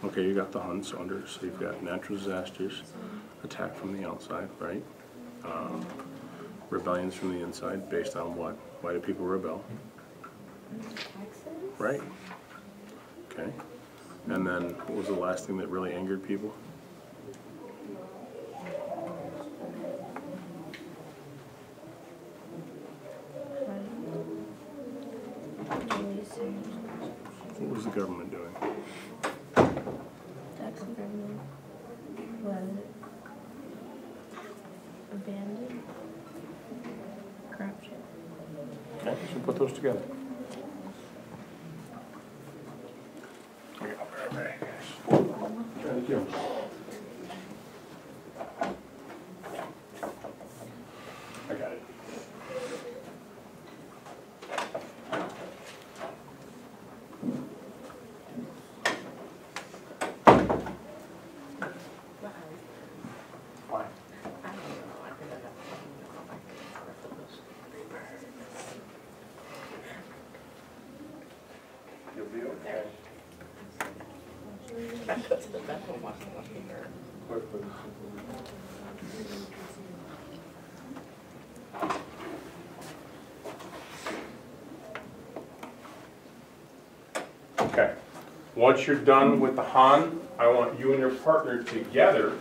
Okay, you got the Huns under, so you've got natural disasters, attack from the outside, right? Rebellions from the inside, based on what? Why do people rebel? Right. Okay. And then what was the last thing that really angered people? What was the government doing? That government was abandoned corruption. Okay, so put those together. Okay, I'll be right back, guys. Thank you. I got it. Fine. You'll be okay. Okay. Once you're done with the Han, I want you and your partner together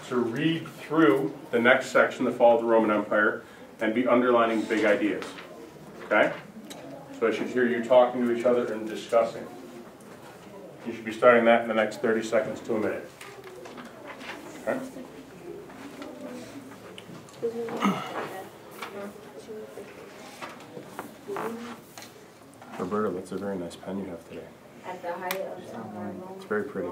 to read through the next section, the fall of the Roman Empire, and be underlining big ideas. Okay? So I should hear you talking to each other and discussing. You should be starting that in the next 30 seconds to a minute. Okay? Roberta, that's a very nice pen you have today. At the height of summer. It's very pretty.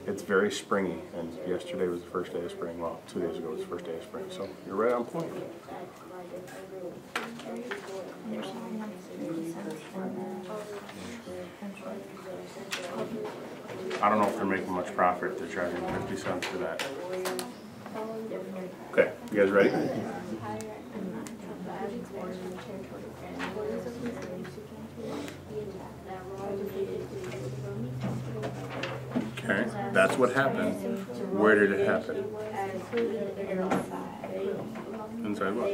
It's very springy, and yesterday was the first day of spring. Well, 2 days ago was the first day of spring, so you're right on point. I don't know if they're making much profit. They're charging 50 cents for that. Okay, you guys ready? Okay, that's what happened. Where did it happen? Inside what?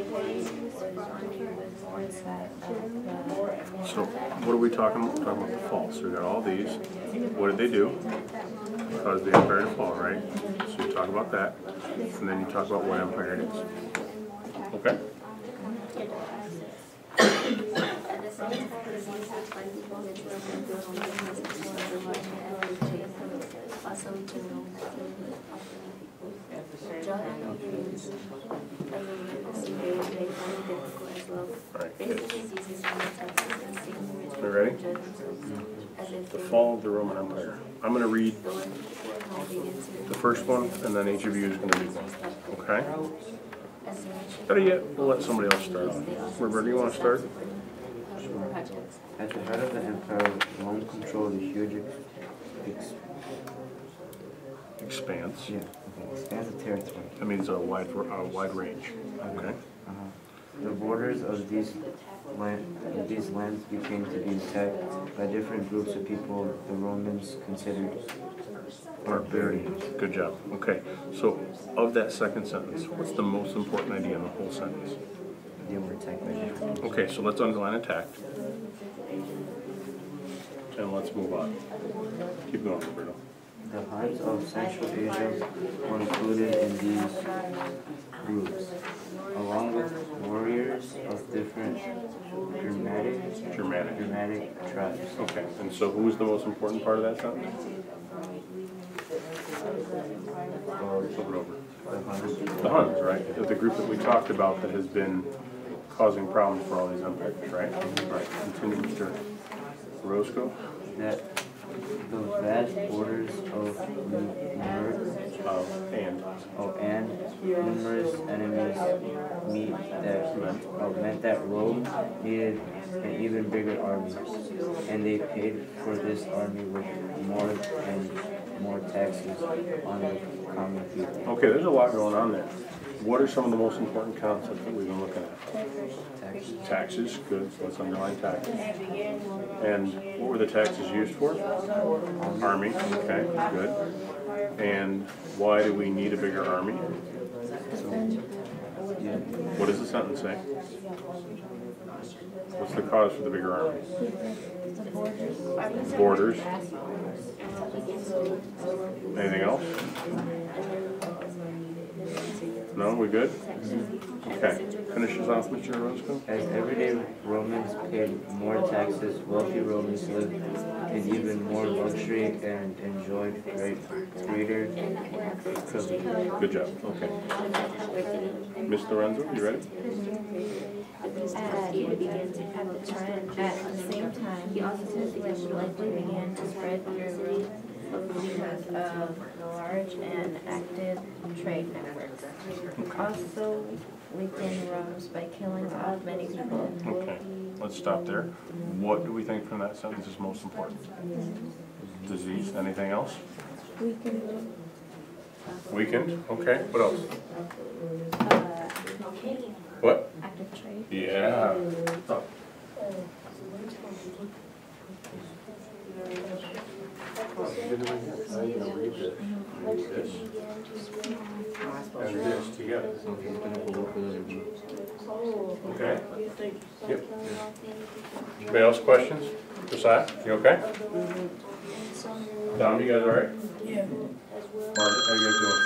So, what are we talking about? We're talking about the fall. So we got all these. What did they do? Caused the empire to fall, right? So you talk about that, and then you talk about what empire it is. Okay? Alright, you ready? The fall of the Roman Empire. I'm going to read the first one, and then each of you is going to read one. Okay? Better yet, we'll let somebody else start off. Roberta, do you want to start? Sure. At the head of the empire, Rome controlled a huge Expanse. Yeah, okay. Expanse of territory. That means a wide range. Okay. The borders of these lands became to be attacked by different groups of people the Romans considered barbarians. Good job. Okay. So, of that second sentence, what's the most important idea in the whole sentence? They were attacked by different groups. Okay, so let's underline attacked. And let's move on. Keep going, Roberto. The Huns of Central Asia were included in these groups, along with warriors of different Germanic tribes. Okay, and so who was the most important part of that sentence? Flip it over. The Huns, right? The group that we talked about that has been causing problems for all these empires, right? Right, continue, Mr. Roscoe. That the vast borders of and numerous enemies meant that Rome needed an even bigger army, and they paid for this army with more and more taxes on the common people. Okay, there's a lot going on there. What are some of the most important concepts that we've been looking at? Taxes. Taxes, good, so let's underline taxes. And what were the taxes used for? Army, okay, good. And why do we need a bigger army? What does the sentence say? What's the cause for the bigger army? Borders. Anything else? No, we good? Okay, finish this off, Mr. Roscoe. As everyday Romans paid more taxes, wealthy Romans lived in even more luxury and enjoyed greater privilege. Good job, okay. Ms. Lorenzo, you ready? At the same time, offices likely began to spread through Rome because of the large and active trade networks. Also weakened Rome by killing off many people. Okay, let's stop there. What do we think from that sentence is most important? Disease, anything else? Weakened, okay, what else? What? Active trade. Yeah. Oh. And this together. Okay. Yep. Anybody else questions? Josiah, you okay? Dom, you guys all right? Yeah. Margaret, how you guys doing?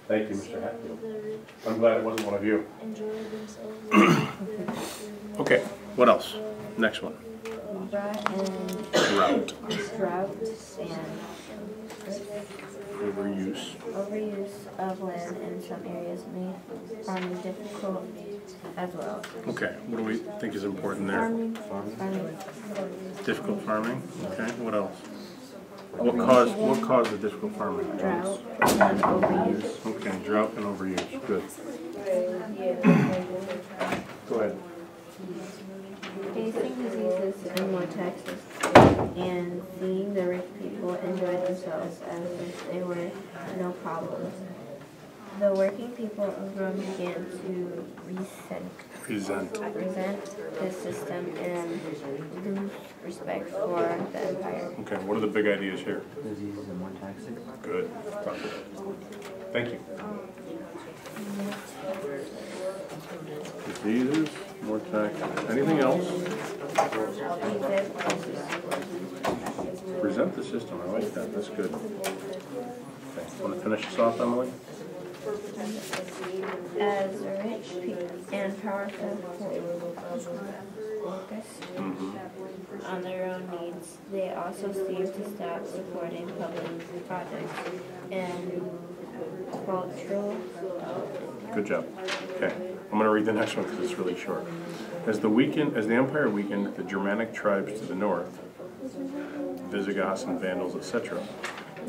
Thank you, Mr. Hatfield. I'm glad it wasn't one of you. Okay, what else? Next one. Drought. Overuse of land in some areas made farming difficult as well. Okay, what do we think is important there? Farming. Difficult farming, okay, what else? What caused the difficult farming? Drought and overuse. Okay, drought and overuse, good. Go ahead. Facing diseases and more taxes, and seeing the rich people enjoy themselves as if they were no problems. The working people of Rome began to resent this system and lose respect for the empire. Okay, what are the big ideas here? Diseases and more taxes. Good. Thank you. Diseases, more taxes. Anything else? Present the system. I like that. That's good. Okay. Want to finish this off, Emily? As rich and powerful focused on their own needs, they also seem to stop supporting public projects and cultural development. Good job. Okay. I'm going to read the next one because it's really short. As the empire weakened, the Germanic tribes to the north, Visigoths and Vandals, etc.,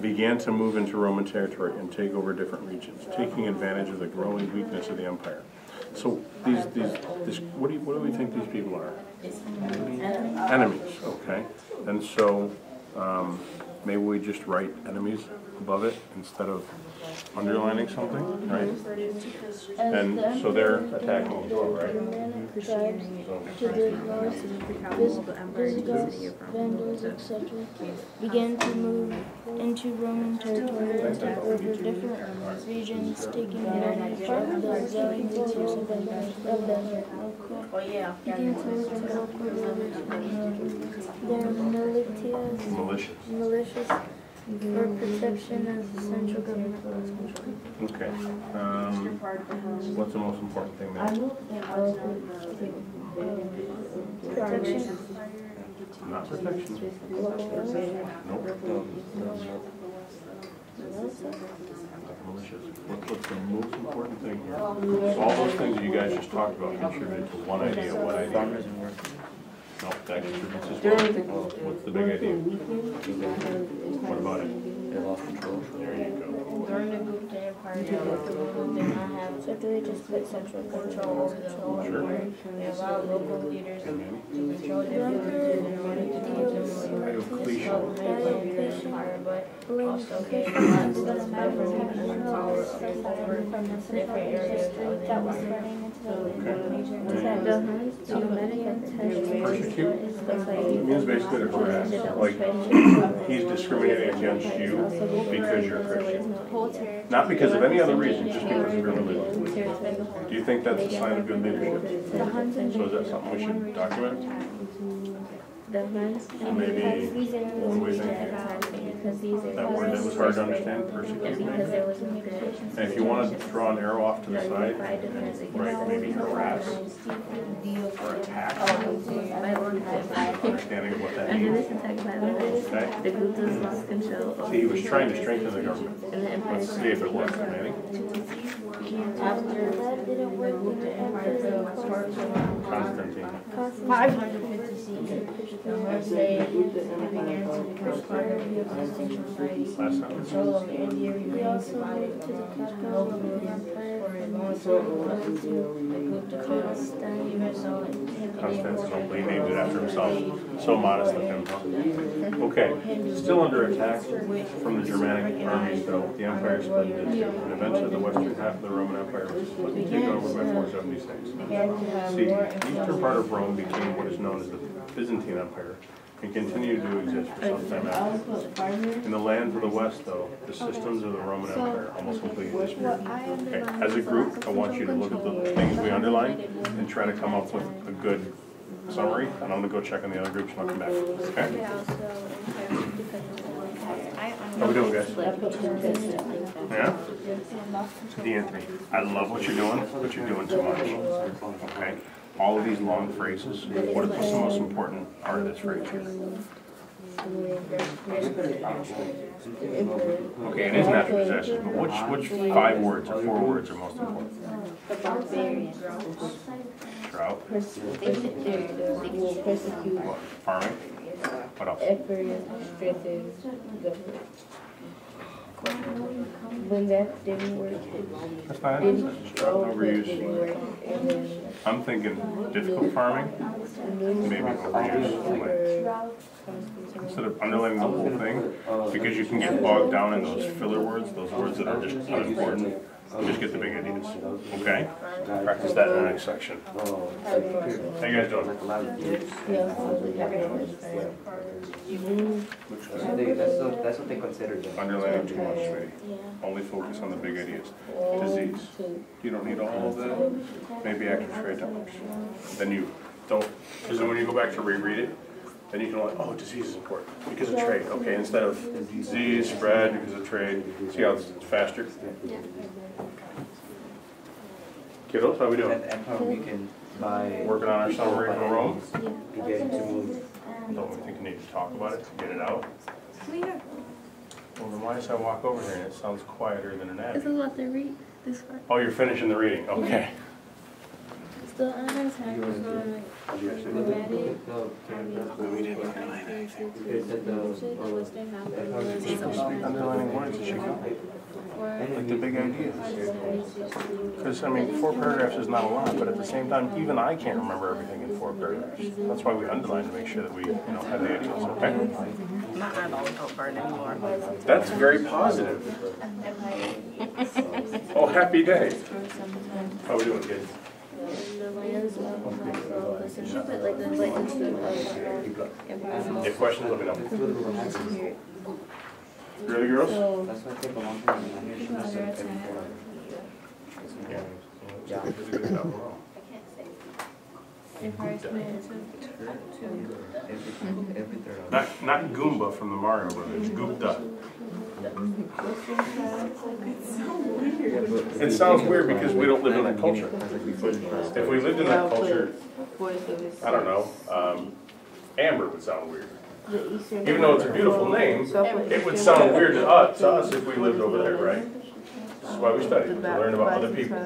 began to move into Roman territory and take over different regions, taking advantage of the growing weakness of the empire. So what do we think these people are? Enemies, okay. And so maybe we just write enemies above it instead of underlining something, right? And so they're attacking as well, right? Tribes to the north, Visigoths, Vandals, etc., began to move into Roman territory and take over different regions, taking advantage of the growing weakness of them. Began to look to local rulers their militias for protection as the central government. Okay. What's the most important thing there? Protection. Not protection. Nope. Malicious. What's the most important thing here? All those things that you guys just talked about contributed to one idea. What idea? Farmers and workers. No, that contributes as well. What's the big idea? What about it? They lost control. There you go. During the group day empire, the people did not have just put central control over the whole empire. They allowed local leaders to control different regions in order to keep them loyal. Kind of cliche. Empire, but also gave lots of government and power over different areas of the empire. The Huns, the Americans, Persecute means basically to harass. Like, he's discriminating against you because you're a Christian. Not because of any other reason, just because of your religion. Do you think that's a sign of good leadership? So is that something we should document? The Huns, So maybe, what do we think here? That word that was hard to understand, persecute maybe? And if you want to draw an arrow off to the side, right, maybe harass or attack. Understanding of what that means. Okay. the Gutas lost control. See, he was trying to strengthen the government. Let's see if it works, Manny. After the empire fell, Constantine. 550 CE, the Huns began to become part of the existing society. Last sentence. Control of India remained divided among local groups for a long time. The Gupta Khan, even though Constantinople, he named it after himself. So modest of him. Okay, still under attack from the Germanic armies, though. The empire split into two, and eventually the western half of the Roman Empire was split and taken over by 476. See, the eastern part of Rome became what is known as the Byzantine Empire, and continued to exist for some time after. In the lands of the west, though, the systems of the Roman Empire almost completely disappeared. Okay, as a group, I want you to look at the things we underlined and try to come up with a good summary, and I'm going to go check on the other groups and I'll come back. Okay? How we doing, guys? Yeah? D'Anthony, I love what you're doing, but you're doing too much. Okay? All of these long phrases, what's the most important part of this phrase here? Okay, it is natural possessions, but which 5 words or 4 words are most important? Drought. What? Farming? What else? When that didn't work, That's not it. Drought, overuse. I'm thinking difficult farming, maybe overuse. Like, instead of underlining the whole thing, because you can get bogged down in those filler words, those words that are just unimportant. Just get the big ideas. Okay? Practice that in the next section. How you guys doing? That's what they consider. Underlining too much, sweetie. Only focus on the big ideas. Disease. You don't need all of that. Maybe active trade dollars. Then you don't, because then when you go back to reread it, then you can like, oh, disease is important because of trade. Okay, instead of disease spread because of trade. See how it's faster? Kiddos, how we doing? And how we can buy. Working on our summary from Rome. Begin to move. Don't we think you need to talk about it, get it out? Well, then why does I walk over here and it sounds quieter than an ad? This is what they read. This part. Oh, you're finishing the reading. Okay. The honors have We didn't underline anything. Underlining words that you got. Like the big ideas. Because, I mean, 4 paragraphs is not a lot, but at the same time, even I can't remember everything in 4 paragraphs. That's why we underline to make sure that we, have the ideas, okay? My eyeballs don't burn anymore. That's very positive. Oh, happy day. How we doing, kids? Any questions, let me know. Really, girls? That's why I take a long time. Every third. Not Goomba from the Mario Brothers, Gupta. It sounds weird because we don't live in that culture. If we lived in that culture, I don't know, Amber would sound weird. Even though it's a beautiful name, it would sound weird to us if we lived over there, right? This is why we study, to learn about other people.